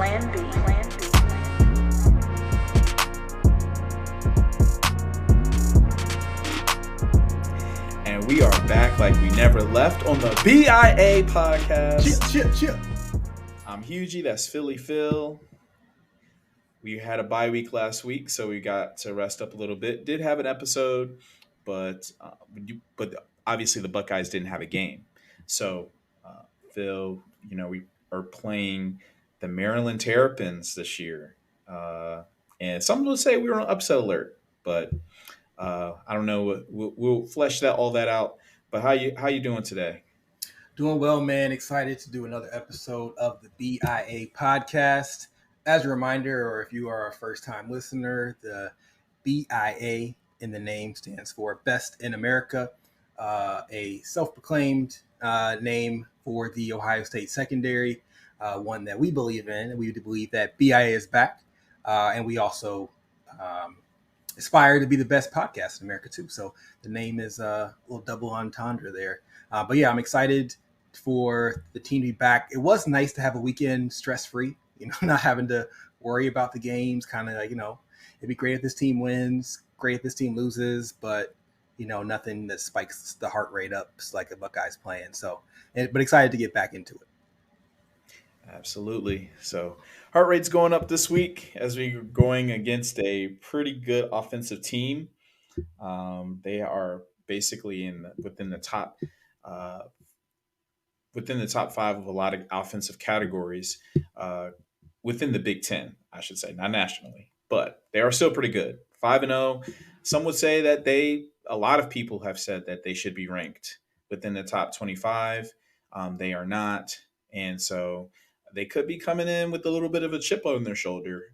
Plan B. And we are back like we never left on the BIA podcast. Chip. I'm Hugue, that's Philly Phil. We had a bye week last week, so we got to rest up a little bit. Did have an episode, but obviously the Buckeyes didn't have a game. So, Phil, we are playing the Maryland Terrapins this year. And some will say we were on upset alert, but I don't know. We'll flesh all that out. But how you doing today? Doing well, man. Excited to do another episode of the BIA podcast. As a reminder, or if you are a first-time listener, the BIA in the name stands for Best in America, a self-proclaimed name for the Ohio State secondary, one that we believe in. We believe that BIA is back, and we also aspire to be the best podcast in America too. So the name is a little double entendre there. But yeah, I'm excited for the team to be back. It was nice to have a weekend stress-free, not having to worry about the games. Kind of, it'd be great if this team wins, great if this team loses, but nothing that spikes the heart rate up like a Buckeyes playing. So, but excited to get back into it. Absolutely. So heart rate's going up this week as we're going against a pretty good offensive team. They are basically within the top five of a lot of offensive categories within the Big Ten, I should say, not nationally, but they are still pretty good. 5-0. Some would say that a lot of people have said that they should be ranked within the top 25. They are not, and so they could be coming in with a little bit of a chip on their shoulder.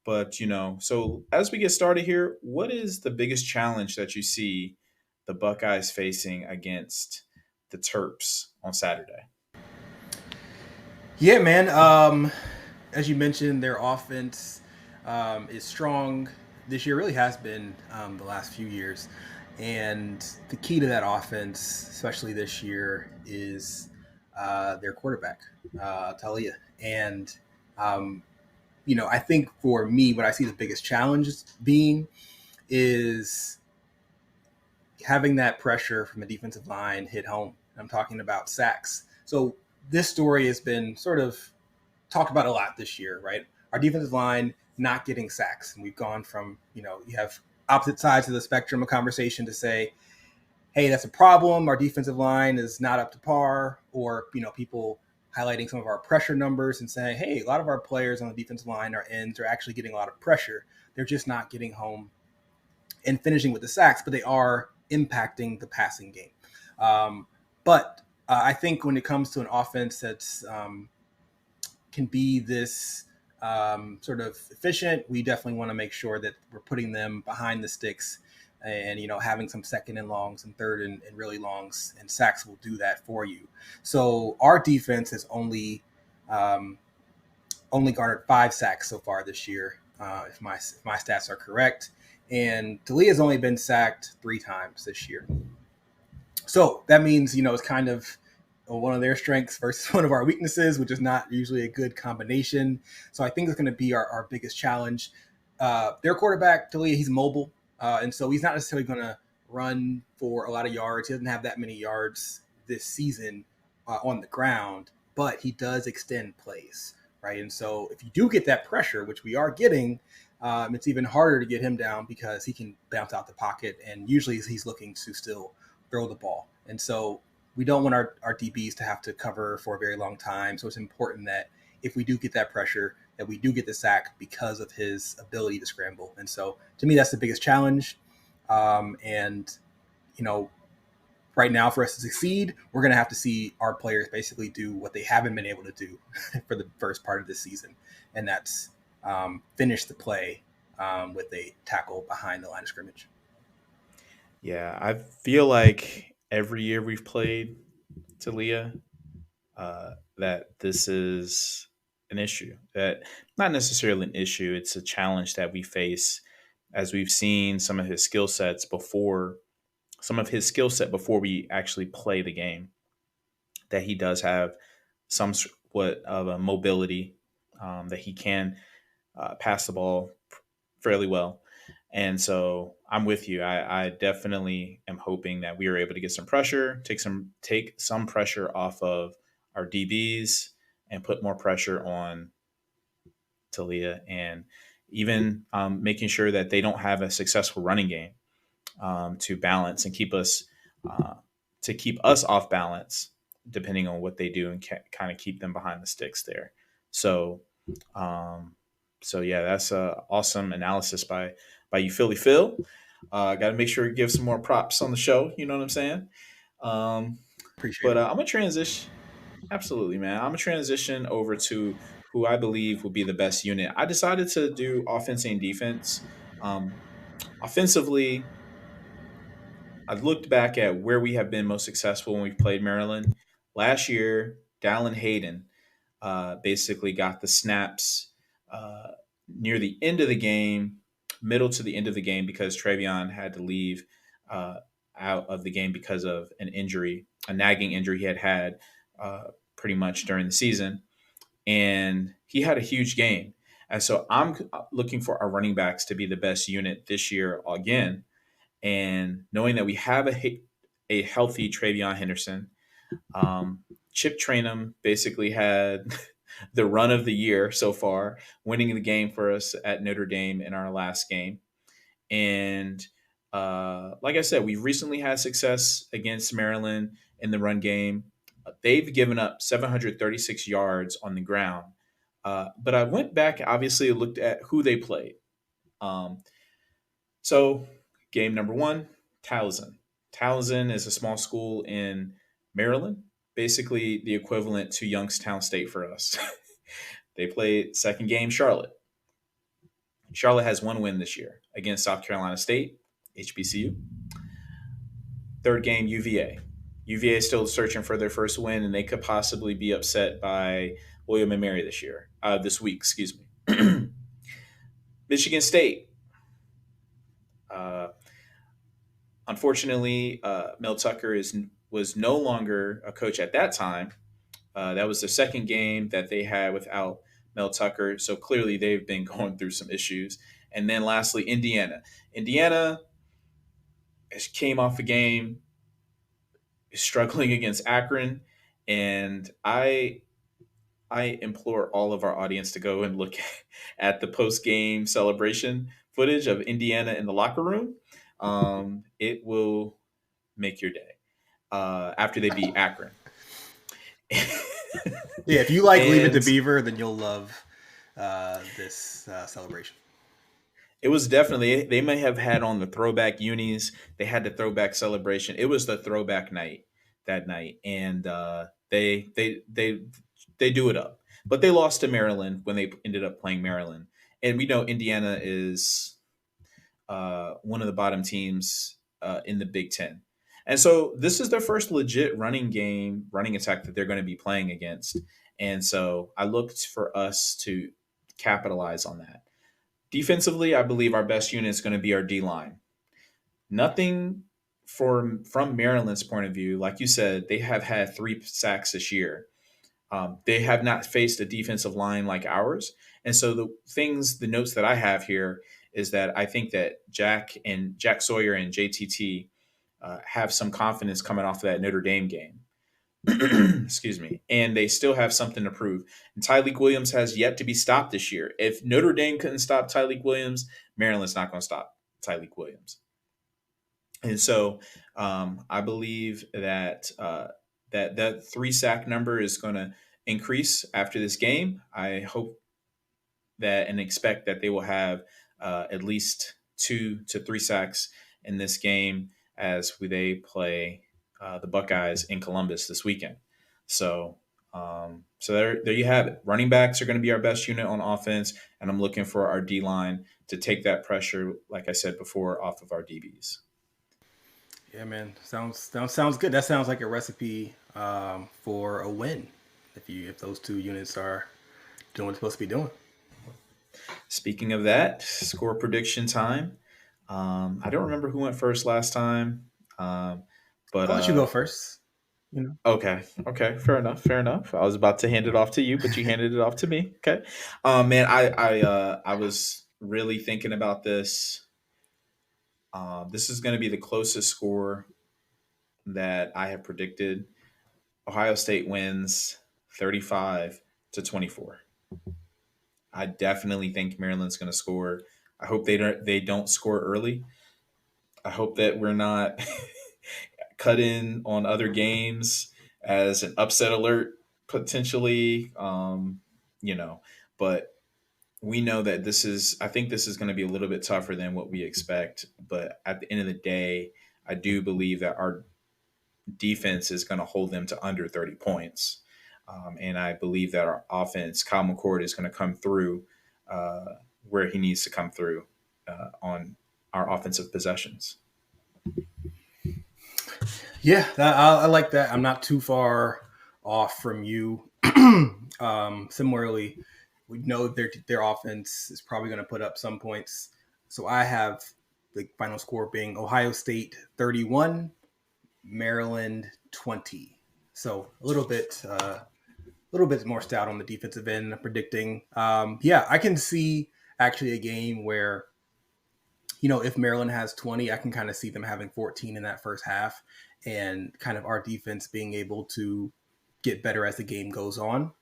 But so as we get started here, what is the biggest challenge that you see the Buckeyes facing against the Terps on Saturday? Yeah, man. As you mentioned, their offense is strong this year. Really has been the last few years, and the key to that offense, especially this year, is their quarterback, Talia. And I think for me, what I see the biggest challenge being is having that pressure from the defensive line hit home. I'm talking about sacks. So this story has been sort of talked about a lot this year, right? Our defensive line not getting sacks. And we've gone from, you have opposite sides of the spectrum of conversation to say, hey, that's a problem. Our defensive line is not up to par. Or, people highlighting some of our pressure numbers and saying, hey, a lot of our players on the defensive line, our ends, are actually getting a lot of pressure. They're just not getting home and finishing with the sacks, but they are impacting the passing game. But I think when it comes to an offense that's can be this sort of efficient, we definitely want to make sure that we're putting them behind the sticks and, having some second and longs and third and really longs, and sacks will do that for you. So our defense has only garnered 5 sacks so far this year, if my stats are correct. And Talia's only been sacked 3 times this year. So that means, it's kind of one of their strengths versus one of our weaknesses, which is not usually a good combination. So I think it's going to be our biggest challenge. Their quarterback, Talia, he's mobile. And so he's not necessarily going to run for a lot of yards. He doesn't have that many yards this season on the ground, but he does extend plays, right? And so if you do get that pressure, which we are getting, it's even harder to get him down because he can bounce out the pocket, and usually he's looking to still throw the ball. And so we don't want our DBs to have to cover for a very long time. So it's important that if we do get that pressure, that we do get the sack because of his ability to scramble. And so to me, that's the biggest challenge. Right now for us to succeed, we're going to have to see our players basically do what they haven't been able to do for the first part of the season. And that's finish the play with a tackle behind the line of scrimmage. Yeah, I feel like every year we've played Talia, that this is an issue. That not necessarily an issue. It's a challenge that we face as we've seen some of his skill set before we actually play the game. That he does have somewhat of a mobility that he can pass the ball fairly well. And so I'm with you. I definitely am hoping that we are able to get some pressure, take some pressure off of our DBs, and put more pressure on Talia, and even making sure that they don't have a successful running game to balance and uh, keep us off balance, depending on what they do, and kind of keep them behind the sticks there. So, um, so yeah, that's a awesome analysis by you, Philly Phil. Got to make sure to give some more props on the show. You know what I'm saying? Um, Appreciate but it. I'm gonna transition. Absolutely, man. I'm gonna transition over to who I believe will be the best unit. I decided to do offense and defense. Um, Offensively, I looked back at where we have been most successful when we've played Maryland. Last year, Dallin Hayden basically got the snaps uh, near the end of the game, middle to the end of the game, because Travion had to leave uh, out of the game because of an injury, a nagging injury he had pretty much during the season. And he had a huge game. And so I'm looking for our running backs to be the best unit this year again, and knowing that we have a healthy Travion Henderson. Chip Trainum basically had the run of the year so far, winning the game for us at Notre Dame in our last game. And like I said, we've recently had success against Maryland in the run game. They've given up 736 yards on the ground. But I went back, obviously, looked at who they played. Um, so, game number one, Towson. Towson is a small school in Maryland, basically the equivalent to Youngstown State for us. They played second game, Charlotte. Charlotte has one win this year against South Carolina State, HBCU. Third game, UVA. UVA is still searching for their first win, and they could possibly be upset by William and Mary this week, excuse me. Michigan State. Uh, Unfortunately, Mel Tucker was no longer a coach at that time. That was the second game that they had without Mel Tucker. So clearly they've been going through some issues. And then lastly, Indiana. Indiana came off a game struggling against Akron, and I implore all of our audience to go and look at the post game celebration footage of Indiana in the locker room. It will make your day after they beat Akron. Yeah, if you like Leave It to And Beaver, then you'll love this celebration. it was definitely, they may have had on the throwback unis. They had the throwback celebration. It was the throwback night that night, and they do it up. But they lost to Maryland when they ended up playing Maryland, and we know Indiana is one of the bottom teams in the Big Ten. And so this is their first legit running attack that they're going to be playing against. And so I looked for us to capitalize on that. Defensively, I believe our best unit is going to be our D line. Nothing from Maryland's point of view, like you said, they have had 3 sacks this year. They have not faced a defensive line like ours. And so the notes that I have here is that I think that Jack Sawyer and JTT have some confidence coming off of that Notre Dame game. Excuse me. And they still have something to prove. And Tyleik Williams has yet to be stopped this year. If Notre Dame couldn't stop Tyleik Williams, Maryland's not going to stop Tyleik Williams. And so I believe that that 3 sack number is going to increase after this game. I hope that and expect that they will have at least 2 to 3 sacks in this game as they play the Buckeyes in Columbus this weekend. So, so there you have it. Running backs are going to be our best unit on offense, and I'm looking for our D line to take that pressure, like I said before, off of our DBs. Yeah, man, sounds good. That sounds like a recipe for a win. If those two units are doing what they're supposed to be doing. Speaking of that, score prediction time. I don't remember who went first last time, but I'll let you go first. You know. Okay. Okay. Fair enough. Fair enough. I was about to hand it off to you, but you handed it off to me. Okay. Man, I was really thinking about this. This is going to be the closest score that I have predicted. Ohio State wins 35-24. I definitely think Maryland's going to score. I hope they don't score early. I hope that we're not cut in on other games as an upset alert potentially. You know, but we know that this is. I think this is going to be a little bit tougher than what we expect. But at the end of the day, I do believe that our defense is going to hold them to under 30 points. And I believe that our offense, Kyle McCord, is going to come through uh, where he needs to come through on our offensive possessions. Yeah, I like that. I'm not too far off from you. Similarly, we know their offense is probably going to put up some points. So I have the final score being Ohio State 31, Maryland 20. So a little bit more stout on the defensive end predicting. Yeah, I can see actually a game where if Maryland has 20, I can kind of see them having 14 in that first half and kind of our defense being able to get better as the game goes on,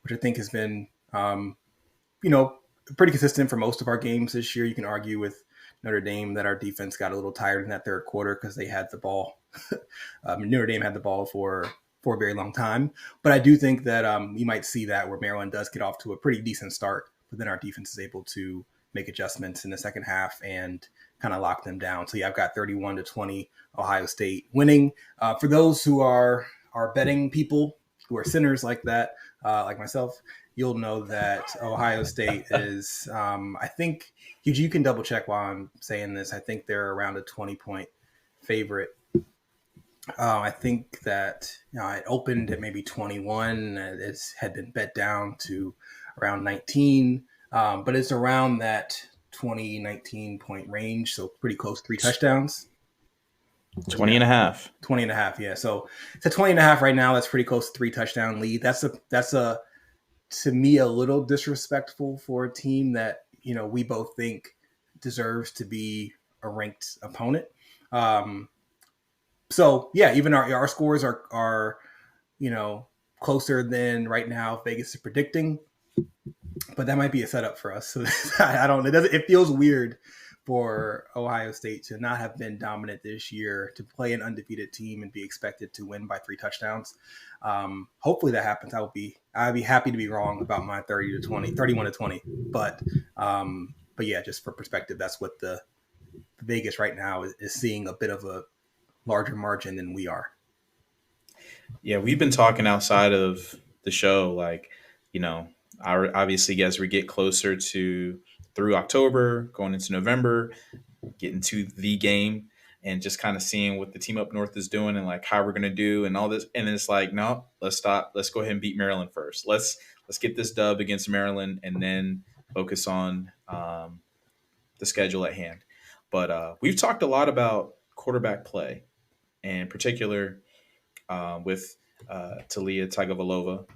which I think has been, you know, pretty consistent for most of our games this year. You can argue with Notre Dame that our defense got a little tired in that third quarter because they had the ball. Notre Dame had the ball for a very long time. But I do think that you might see that where Maryland does get off to a pretty decent start, but then our defense is able to make adjustments in the second half and kind of lock them down. So yeah, I've got 31-20 Ohio State winning. For those who are betting people who are sinners like that, like myself, you'll know that Ohio State is. I think you can double check while I'm saying this. I think they're around a 20-point favorite. I think that it opened at maybe 21. It had been bet down to around 19, but it's around that 20-19 point range, so pretty close, 3 touchdowns. 20 Yeah, and a half. 20 and a half. Yeah, so it's a 20 and a half right now. That's pretty close to 3 touchdown lead. That's a to me a little disrespectful for a team that we both think deserves to be a ranked opponent. Um, so yeah, even our scores are you know closer than right now Vegas is predicting, but that might be a setup for us. So I don't. It feels weird for Ohio State to not have been dominant this year, to play an undefeated team and be expected to win by 3 touchdowns. Hopefully that happens. I'd be happy to be wrong about my 30-20, 31-20. But yeah, just for perspective, that's what the Vegas right now is seeing a bit of a larger margin than we are. Yeah, we've been talking outside of the show, like, obviously as we get closer to through October, going into November, getting to the game and just kind of seeing what the team up north is doing and like how we're gonna do and all this. And it's like, no, let's stop. Let's go ahead and beat Maryland first. Let's get this dub against Maryland and then focus on the schedule at hand. But we've talked a lot about quarterback play, and in particular with Talia Tagovailoa.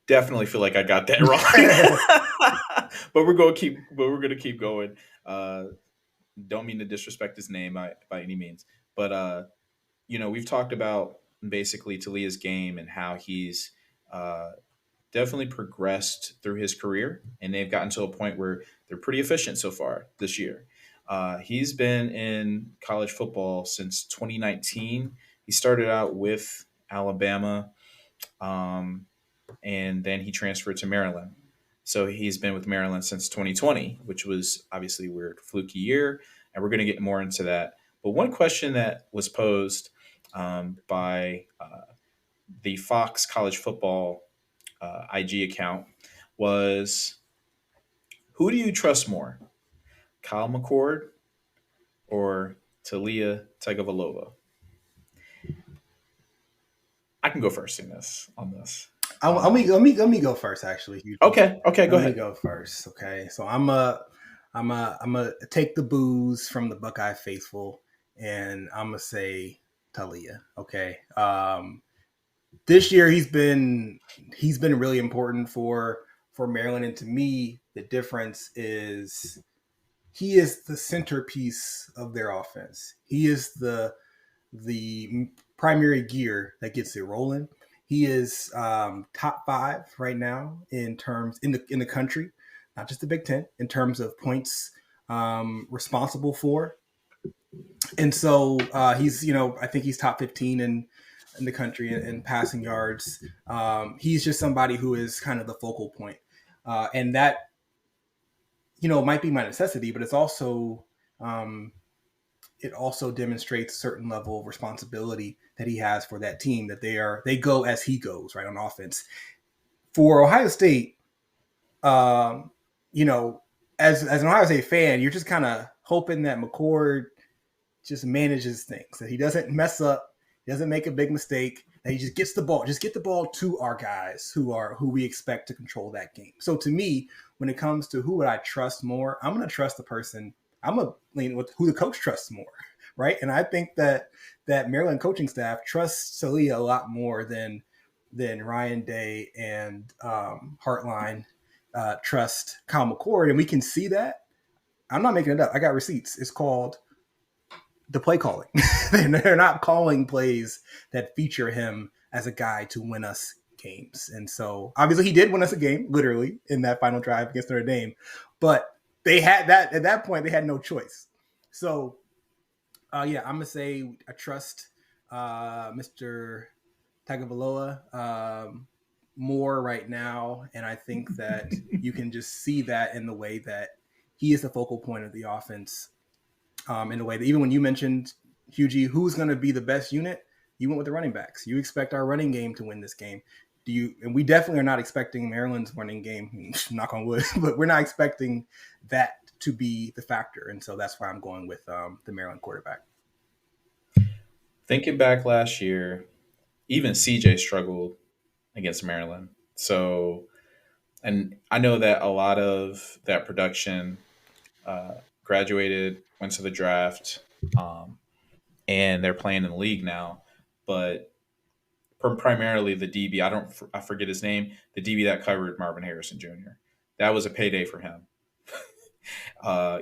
Definitely feel like I got that wrong, but we're gonna keep going. Don't mean to disrespect his name by any means, but we've talked about basically Talia's game and how he's uh, definitely progressed through his career, and they've gotten to a point where they're pretty efficient so far this year. He's been in college football since 2019. He started out with Alabama, um, and then he transferred to Maryland. So he's been with Maryland since 2020, which was obviously a weird, fluky year, and we're going to get more into that. But one question that was posed by the Fox College Football IG account was, who do you trust more, Kyle McCord or Talia Tagovailoa? I can go first in this on this. Let me go first. Actually, Okay, okay, go let me ahead. go first. Okay, so I'm a take the booze from the Buckeye faithful, and I'm gonna say Talia. Okay. This year he's been really important for Maryland, and to me, the difference is he is the centerpiece of their offense. He is the primary gear that gets it rolling. He is top five right now in terms in the country, not just the Big Ten, in terms of points responsible for. And so he's I think he's top 15 in the country in passing yards. He's just somebody who is kind of the focal point, and that might be my necessity, but um, it also demonstrates a certain level of responsibility that he has for that team, that they go as he goes, right, on offense. For Ohio State, um, you know, as an Ohio State fan, you're just kind of hoping that McCord just manages things, that he doesn't mess up, he doesn't make a big mistake, that he just gets the ball, just get the ball to our guys who we expect to control that game. So to me, when it comes to who would I trust more, I'm going to trust the person. I'm going to lean with who the coach trusts more, right? And I think that Maryland coaching staff trusts Celia a lot more than Ryan Day and Hartline trust Kyle McCord, and we can see that. I'm not making it up. I got receipts. It's called the play calling. They're not calling plays that feature him as a guy to win us games. And so obviously he did win us a game, literally, in that final drive against Notre Dame. But they had that at that point, they had no choice. So yeah, I'm gonna say I trust Mr. Tagovailoa more right now, and I think that you can just see that in the way that he is the focal point of the offense, in a way that even when you mentioned Hugie, who's going to be the best unit, you went with the running backs. You expect our running game to win this game. Do you? And we definitely are not expecting Maryland's running game, knock on wood, but we're not expecting that to be the factor. And so that's why I'm going with the Maryland quarterback. Thinking back last year, even CJ struggled against Maryland. So, and I know that a lot of that production graduated, went to the draft, um, and they're playing in the league now. But primarily the DB, I forget his name, the DB that covered Marvin Harrison Jr. That was a payday for him.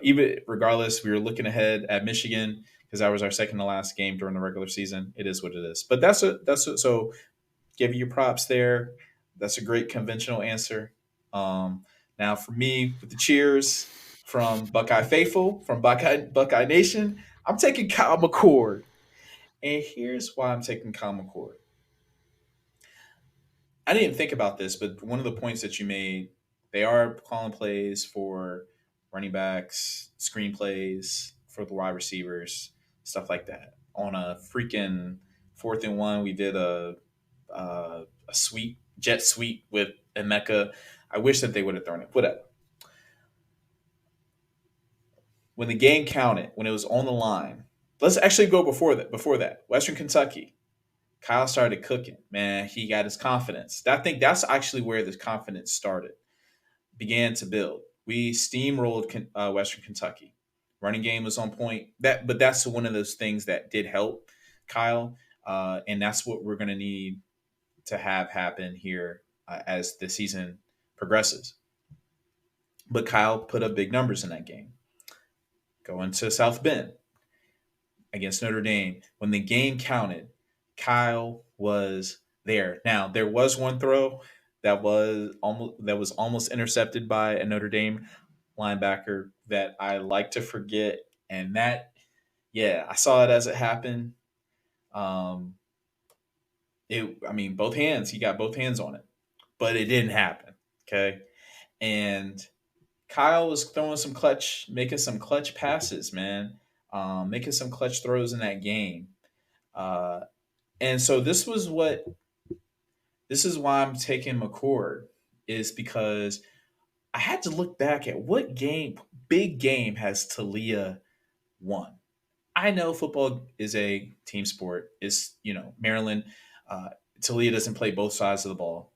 Even regardless, we were looking ahead at Michigan because that was our second to last game during the regular season. It is what it is. But so give you props there. That's a great conventional answer. Now for me, with the cheers from Buckeye Faithful, from Buckeye Nation, I'm taking Kyle McCord. And here's why I'm taking Kyle McCord. I didn't think about this, but one of the points that you made, they are calling plays for running backs, screenplays for the wide receivers, stuff like that. On a freaking 4th and 1, we did a sweep, jet sweep with Emeka. I wish that they would have thrown it. Whatever. When the game counted, when it was on the line, let's actually go before that. Before that, Western Kentucky, Kyle started cooking. Man, he got his confidence. I think that's actually where this confidence started, began to build. We steamrolled Western Kentucky. Running game was on point. But that's one of those things that did help Kyle, and that's what we're going to need to have happen here as the season progresses. But Kyle put up big numbers in that game. Going to South Bend against Notre Dame, when the game counted, Kyle was there. Now there was one throw that was almost intercepted by a Notre Dame linebacker that I like to forget, and that, yeah, I saw it as it happened. Um, I mean, both hands. He got both hands on it, but it didn't happen. Okay, and Kyle was throwing some clutch, making some clutch passes, man, making some clutch throws in that game. Uh, and so this is why I'm taking McCord, is because I had to look back at what big game has Talia won. I know football is a team sport. It's, Maryland. Uh, Talia doesn't play both sides of the ball.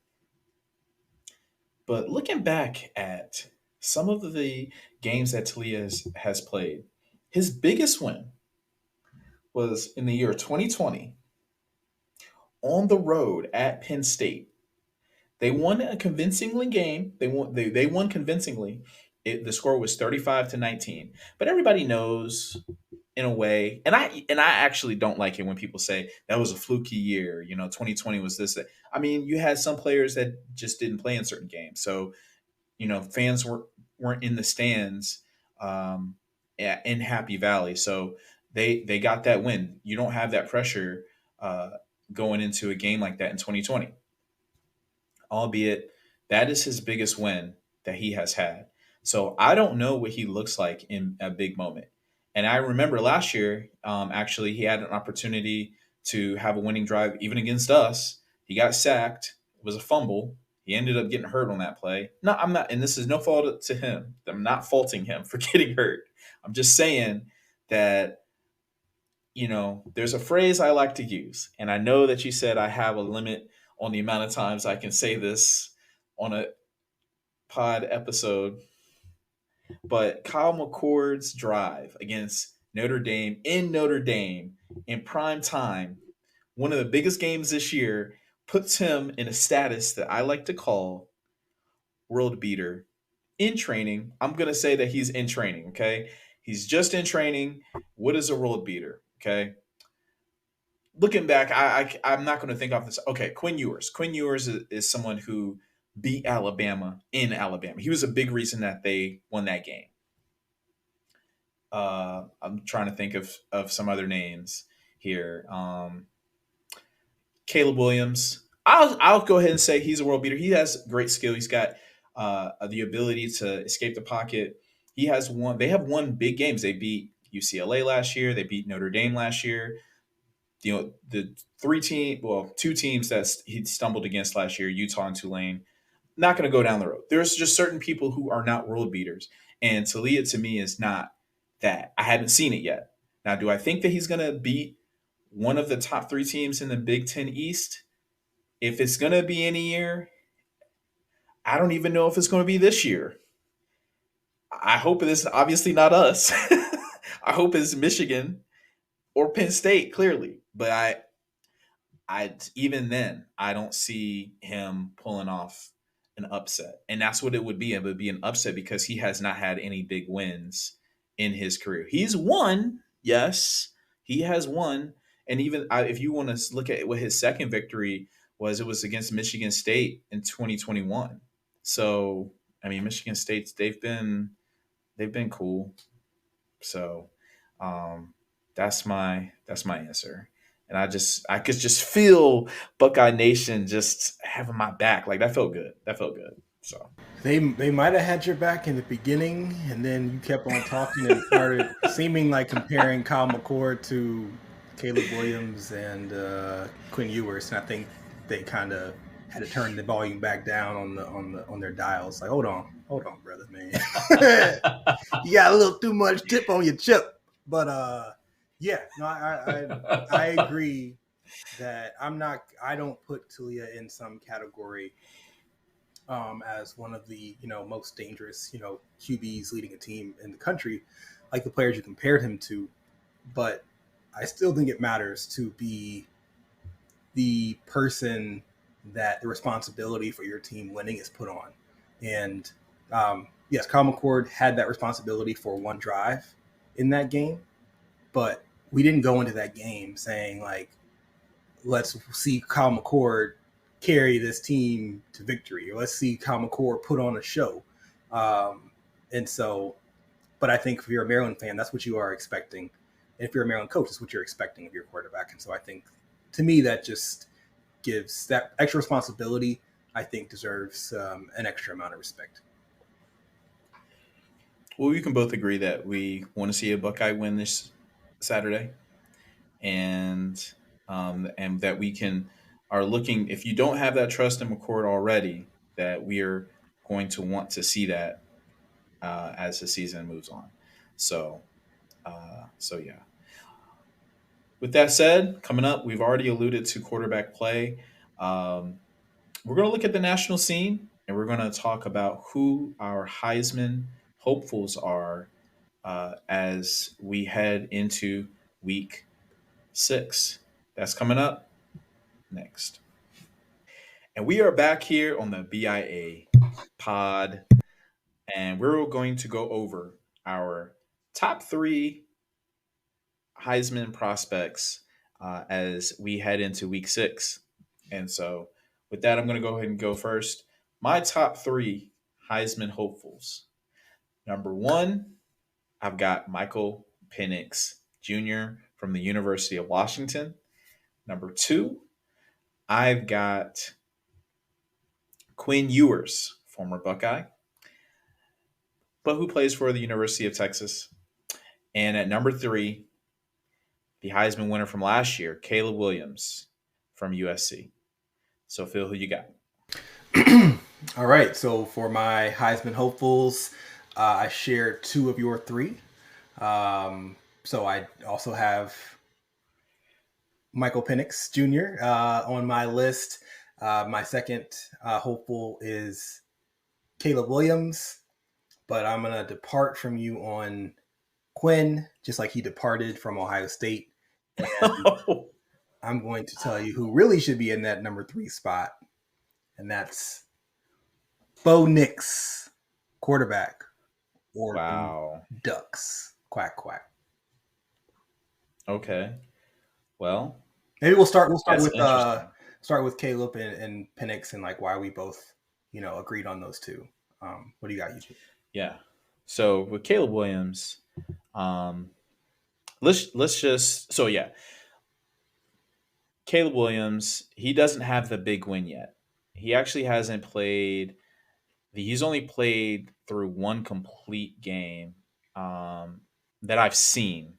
But looking back at some of the games that Talia has played, his biggest win was in the year 2020 on the road at Penn State. They won a convincingly game. They won convincingly. The score was 35-19. But everybody knows in a way, and I actually don't like it when people say that was a fluky year. 2020 was this. That. I mean, you had some players that just didn't play in certain games. So, fans weren't in the stands in Happy Valley. So they got that win. You don't have that pressure uh, going into a game like that in 2020, albeit that is his biggest win that he has had. So I don't know what he looks like in a big moment. And I remember last year, actually, he had an opportunity to have a winning drive, even against us. He got sacked. It was a fumble. He ended up getting hurt on that play. No, I'm not, and this is no fault to him. I'm not faulting him for getting hurt. I'm just saying that there's a phrase I like to use, and I know that you said I have a limit on the amount of times I can say this on a pod episode, but Kyle McCord's drive against Notre Dame in prime time, one of the biggest games this year, puts him in a status that I like to call world beater in training. I'm going to say that he's in training, okay? He's just in training. What is a world beater, okay? Looking back, I'm not going to think off this. Okay, Quinn Ewers. Quinn Ewers is someone who beat Alabama in Alabama. He was a big reason that they won that game. I'm trying to think of some other names here. Caleb Williams. I'll go ahead and say he's a world beater. He has great skill. He's got the ability to escape the pocket. He has won. They have won big games. They beat UCLA last year. They beat Notre Dame last year. The two teams that he stumbled against last year, Utah and Tulane, not going to go down the road. There's just certain people who are not world beaters, and Talia to me is not that. I haven't seen it yet. Now, do I think that he's going to beat one of the top three teams in the Big Ten East? If it's going to be any year, I don't even know if it's going to be this year. I hope it is obviously not us. I hope it's Michigan or Penn State, clearly. But I even then I don't see him pulling off an upset, and that's what it would be. It would be an upset because he has not had any big wins in his career. He's won, yes, he has won, and even if you want to look at what his second victory was, it was against Michigan State in 2021. So I mean, Michigan State's they've been cool. So um, that's my answer. And I could just feel Buckeye Nation just having my back. Like that felt good. That felt good. So They might have had your back in the beginning, and then you kept on talking and started seeming like comparing Kyle McCord to Caleb Williams and Quinn Ewers, and I think they kind of had to turn the volume back down on their dials. Like, hold on, brother, man, you got a little too much tip on your chip. But yeah, no, I agree that I don't put Talia in some category as one of the most dangerous QBs leading a team in the country, like the players you compared him to. But I still think it matters to be the person that the responsibility for your team winning is put on. And yes, Kyle McCord had that responsibility for one drive in that game, but we didn't go into that game saying like, let's see Kyle McCord carry this team to victory, or let's see Kyle McCord put on a show. And so, but I think if you're a Maryland fan, that's what you are expecting. And if you're a Maryland coach, that's what you're expecting of your quarterback. And so I think, to me, that just gives that extra responsibility, I think, deserves an extra amount of respect. well, we can both agree that we want to see a Buckeye win this Saturday, and that we can are looking. If you don't have that trust in McCord already, that we are going to want to see that as the season moves on. So so yeah. With that said, coming up, we've already alluded to quarterback play. Um, we're going to look at the national scene, and we're going to talk about who our Heisman hopefuls are as we head into week 6. That's coming up next. And we are back here on the BIA pod, and we're going to go over our top three Heisman prospects as we head into week 6. And so, with that, I'm going to go ahead and go first. My top three Heisman hopefuls. Number one, I've got Michael Penix Jr. from the University of Washington. Number two, I've got Quinn Ewers, former Buckeye, but who plays for the University of Texas. And at number three, the Heisman winner from last year, Caleb Williams from USC. So, Phil, who you got? All right. So for my Heisman hopefuls, I share two of your three. So I also have Michael Penix Jr. On my list. My second hopeful is Caleb Williams, but I'm going to depart from you on Quinn, just like he departed from Ohio State. And I'm going to tell you who really should be in that number 3 spot, and that's Bo Nix, quarterback, Oregon Wow. Ducks. Quack quack. Okay. Well, Maybe we'll start. We'll start that's with interesting. Caleb and Penix and like why we both agreed on those two. What do you got, you? Yeah. So with Caleb Williams, um, let's just so yeah, Caleb Williams, he doesn't have the big win yet. He actually hasn't played. He's only played through one complete game um, that I've seen.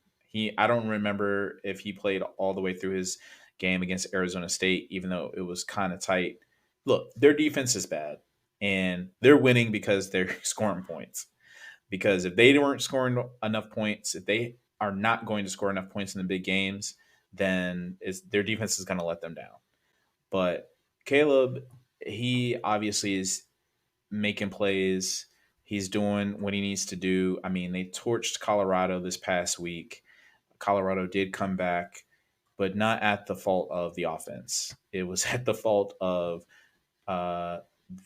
I don't remember if he played all the way through his game against Arizona State, even though it was kind of tight. Look, their defense is bad, and they're winning because they're scoring points. Because if they weren't scoring enough points, if they are not going to score enough points in the big games, then their defense is going to let them down. But Caleb, he obviously is making plays. He's doing what he needs to do. I mean, they torched Colorado this past week. Colorado did come back, but not at the fault of the offense. It was at the fault of uh,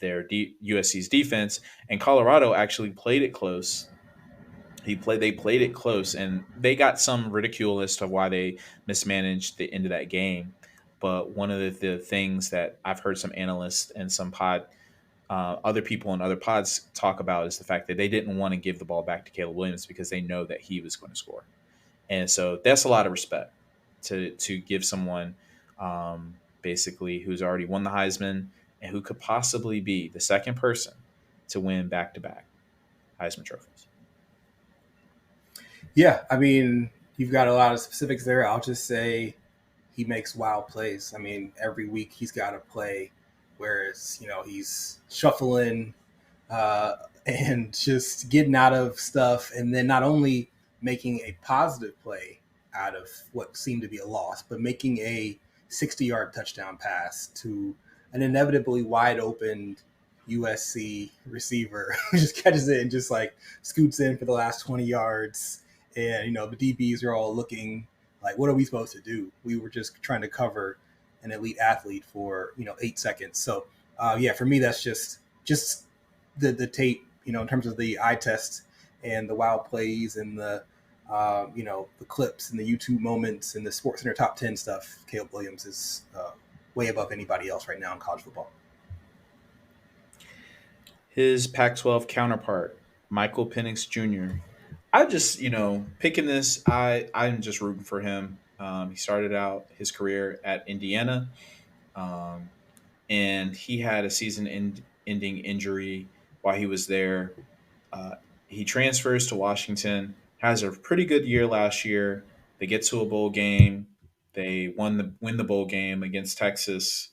USC's defense, and Colorado actually played it close. They played it close, and they got some ridicule as to why they mismanaged the end of that game. But one of the things that I've heard some analysts and some other people in other pods talk about is the fact that they didn't want to give the ball back to Caleb Williams because they know that he was going to score, and so that's a lot of respect to give someone basically who's already won the Heisman and who could possibly be the second person to win back to back Heisman trophies. Yeah, I mean, you've got a lot of specifics there. I'll just say he makes wild plays. I mean, every week he's got a play where it's, he's shuffling uh, and just getting out of stuff, and then not only making a positive play out of what seemed to be a loss, but making a 60-yard touchdown pass to an inevitably wide open USC receiver who just catches it and just like scoots in for the last 20 yards. And, the DBs are all looking like, what are we supposed to do? We were just trying to cover an elite athlete for, 8 seconds. So, yeah, for me, that's just the tape, in terms of the eye test and the wild plays and the clips and the YouTube moments and the Sports Center top 10 stuff. Caleb Williams is way above anybody else right now in college football. His Pac-12 counterpart, Michael Penix Jr. I just, picking this, I'm just rooting for him. He started out his career at Indiana, um, and he had a season-ending injury while he was there. Uh, he transfers to Washington, has a pretty good year last year. They get to a bowl game. They win the bowl game against Texas,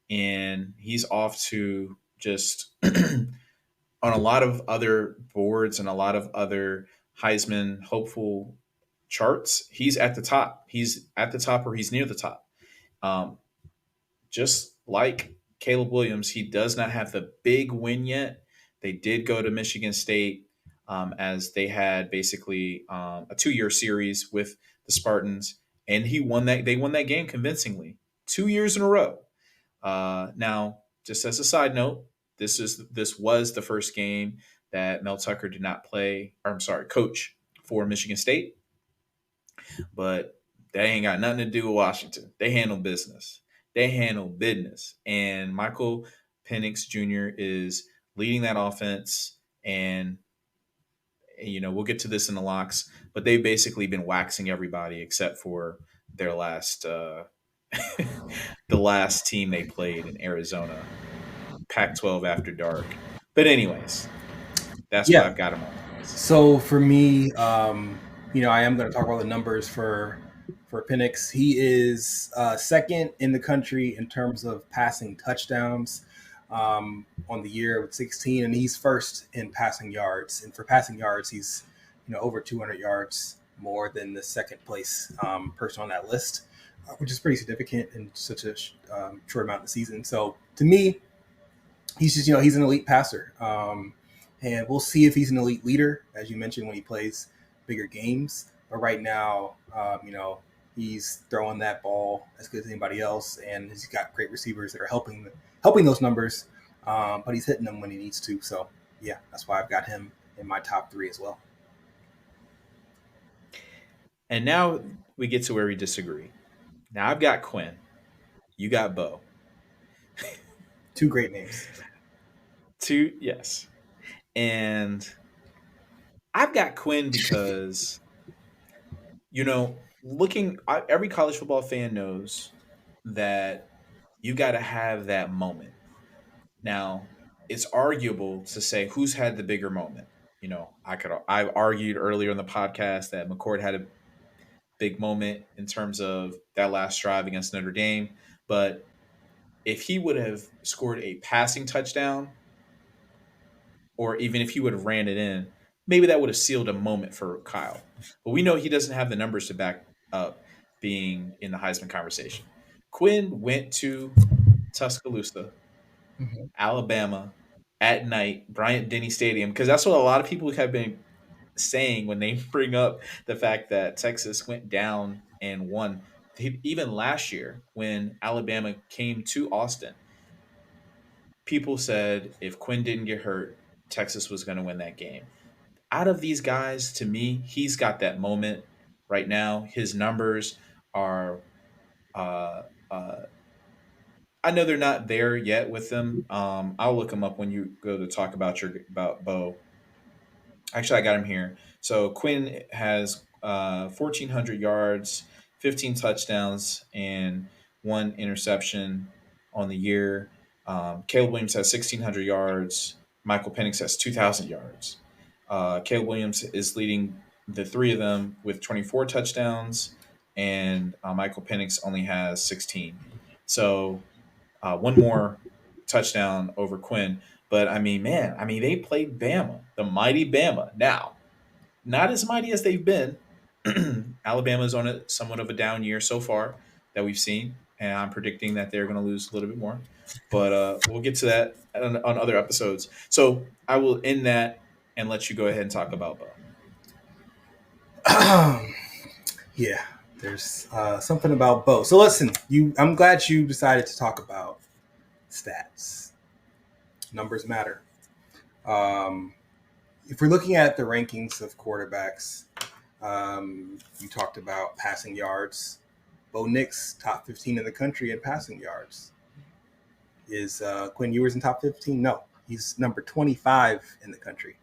and he's off to just on a lot of other boards and a lot of other Heisman hopeful charts. He's at the top. He's at the top or he's near the top. Um, just like Caleb Williams, he does not have the big win yet. They did go to Michigan State as they had basically a 2-year series with the Spartans, and he won that. They won that game convincingly 2 years in a row. Now, just as a side note, this was the first game that Mel Tucker did not play. Or I'm sorry, coach for Michigan State, but that ain't got nothing to do with Washington. They handle business. They handle business, and Michael Penix Jr. is leading that offense. And we'll get to this in the locks, but they've basically been waxing everybody except for their last the last team they played in Arizona, Pac-12 after dark. But anyways, that's what Yeah. I've got him on the list. So for me, I am going to talk about the numbers for Penix. He is second in the country in terms of passing touchdowns on the year with 16, and he's first in passing yards. And for passing yards, he's over 200 yards more than the second place person on that list, which is pretty significant in such a short amount of the season. So to me, he's just he's an elite passer. And we'll see if he's an elite leader, as you mentioned, when he plays bigger games. But right now, he's throwing that ball as good as anybody else, and he's got great receivers that are helping those numbers. But he's hitting them when he needs to. So yeah, that's why I've got him in my top 3 as well. And now we get to where we disagree. Now I've got Quinn. You got Bo. 2 great names. Two, yes. And I've got Quinn because, every college football fan knows that you got to have that moment. Now, it's arguable to say who's had the bigger moment. I've argued earlier in the podcast that McCord had a big moment in terms of that last drive against Notre Dame, but if he would have scored a passing touchdown, or even if he would have ran it in, maybe that would have sealed a moment for Kyle. But we know he doesn't have the numbers to back up being in the Heisman conversation. Quinn went to Tuscaloosa, Mm-hmm. Alabama, at night, Bryant Denny Stadium, because that's what a lot of people have been saying when they bring up the fact that Texas went down and won. Even last year, when Alabama came to Austin, people said if Quinn didn't get hurt, Texas was going to win that game. Out of these guys, to me, he's got that moment right now. His numbers are, uh, uh, I know they're not there yet with them. I'll look them up when you go to talk about Bo. Actually, I got him here. So Quinn has 1,400 yards, 15 touchdowns, and 1 interception on the year. Caleb Williams has 1,600 yards. Michael Penix has 2,000 yards. Caleb Williams is leading the 3 of them with 24 touchdowns, and Michael Penix only has 16. So one more touchdown over Quinn. But I mean, man, they played Bama, the mighty Bama. Now, not as mighty as they've been. Alabama's on a somewhat of a down year so far that we've seen, and I'm predicting that they're going to lose a little bit more. But we'll get to that on other episodes. So I will end that and let you go ahead and talk about Bo. Yeah, there's something about Bo. So listen, I'm glad you decided to talk about stats. Numbers matter. Um, if we're looking at the rankings of quarterbacks, you talked about passing yards. Bo Nix, top 15 in the country in passing yards. Is Quinn Ewers in top 15? No, he's number 25 in the country.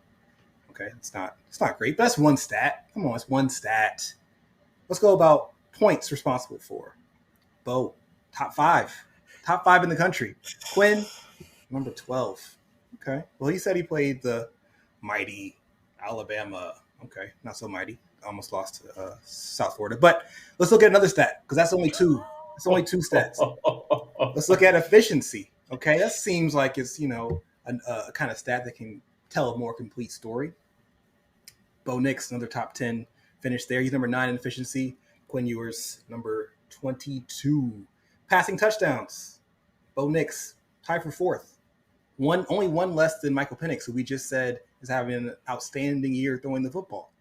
Okay, it's not great, but that's one stat. Come on, it's one stat. Let's go about points responsible for. Bo, top 5 in the country. Quinn, number 12. Okay, well, he said he played the mighty Alabama. Okay, not so mighty. Almost lost to South Florida. But let's look at another stat, because that's only two. It's only 2 stats. Let's look at efficiency. Okay, that seems like it's a kind of stat that can tell a more complete story. Bo Nix, another top 10 finish there. He's number 9 in efficiency. Quinn Ewers, number 22. Passing touchdowns. Bo Nix, tied for 4th. Only one less than Michael Penix, who we just said is having an outstanding year throwing the football.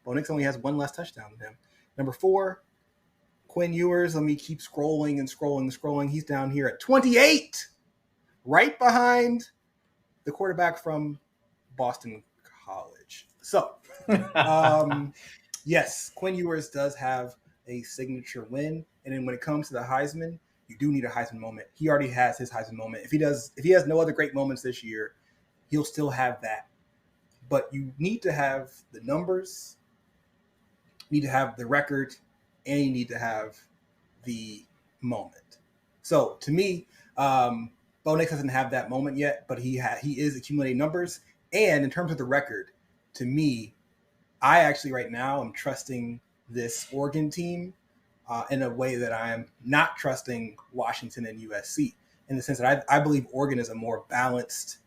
Bo Nix only has 1 less touchdown than him. Number 4, Quinn Ewers, let me keep scrolling and scrolling and scrolling. He's down here at 28, right behind the quarterback from Boston College. So, yes, Quinn Ewers does have a signature win, and then when it comes to the Heisman, you do need a Heisman moment. He already has his Heisman moment. If he has no other great moments this year, he'll still have that. But you need to have the numbers, you need to have the record, and you need to have the moment. So to me, Bo Nix doesn't have that moment yet, but he is accumulating numbers. And in terms of the record, to me, I actually right now am trusting this Oregon team in a way that I'm not trusting Washington and USC, in the sense that I believe Oregon is a more balanced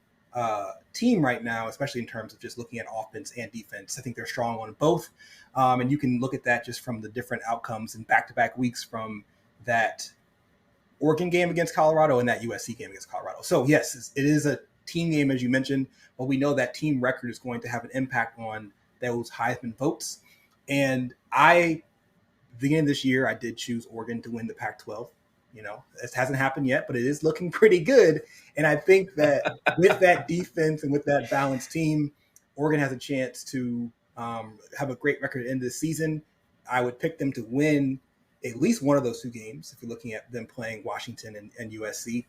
team right now, especially in terms of just looking at offense and defense. I think they're strong on both. And you can look at that just from the different outcomes in back-to-back weeks from that Oregon game against Colorado and that USC game against Colorado. So yes, it is a team game, as you mentioned, but we know that team record is going to have an impact on those Heisman votes. And beginning of this year, I did choose Oregon to win the Pac-12. You know, this hasn't happened yet, but it is looking pretty good. And I think that with that defense and with that balanced team, Oregon has a chance to have a great record at the end of the season. I would pick them to win at least one of those two games if you're looking at them playing Washington and USC.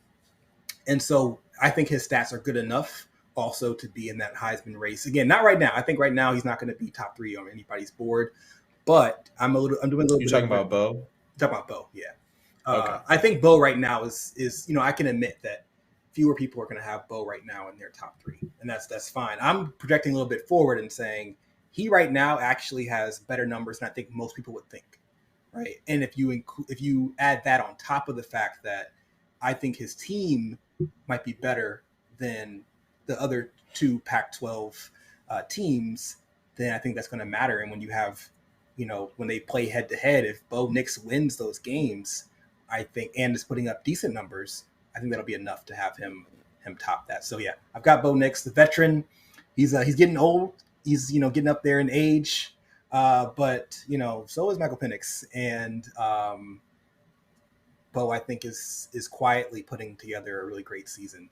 And so I think his stats are good enough also to be in that Heisman race. Again, not right now. I think right now he's not going to be top 3 on anybody's board. But I'm doing a little You're bit talking of about Bo? talk about Bo, yeah. Okay. I think Bo right now is I can admit that fewer people are going to have Bo right now in their top 3, and that's fine. I'm projecting a little bit forward and saying he right now actually has better numbers than I think most people would think, right? And if you add that on top of the fact that I think his team might be better than the other two Pac-12 teams, then I think that's going to matter. And when you have when they play head to head, if Bo Nix wins those games, I think, and is putting up decent numbers, I think that'll be enough to have him top that. So yeah, I've got Bo Nix, the veteran. He's getting old. He's getting up there in age, but so is Michael Penix, and Bo I think is quietly putting together a really great season.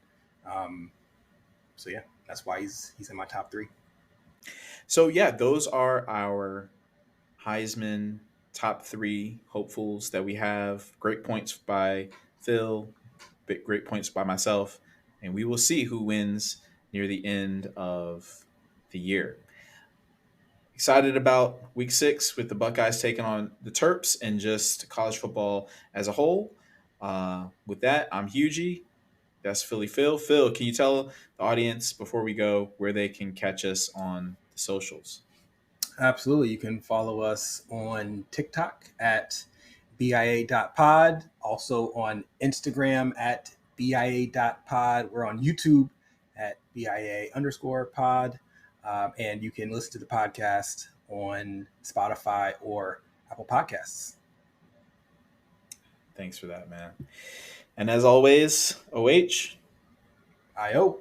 So yeah, that's why he's in my top 3. So yeah, those are our Heisman top 3 hopefuls that we have. Great points by Phil, great points by myself, and we will see who wins near the end of the year. Excited about week 6 with the Buckeyes taking on the Terps and just college football as a whole. With that, I'm Hugie. That's Philly Phil. Phil, can you tell the audience before we go where they can catch us on the socials? Absolutely. You can follow us on TikTok at BIA.pod, also on Instagram at BIA.pod. We're on YouTube at BIA_pod. And you can listen to the podcast on Spotify or Apple Podcasts. Thanks for that, man. And as always, OH. IO.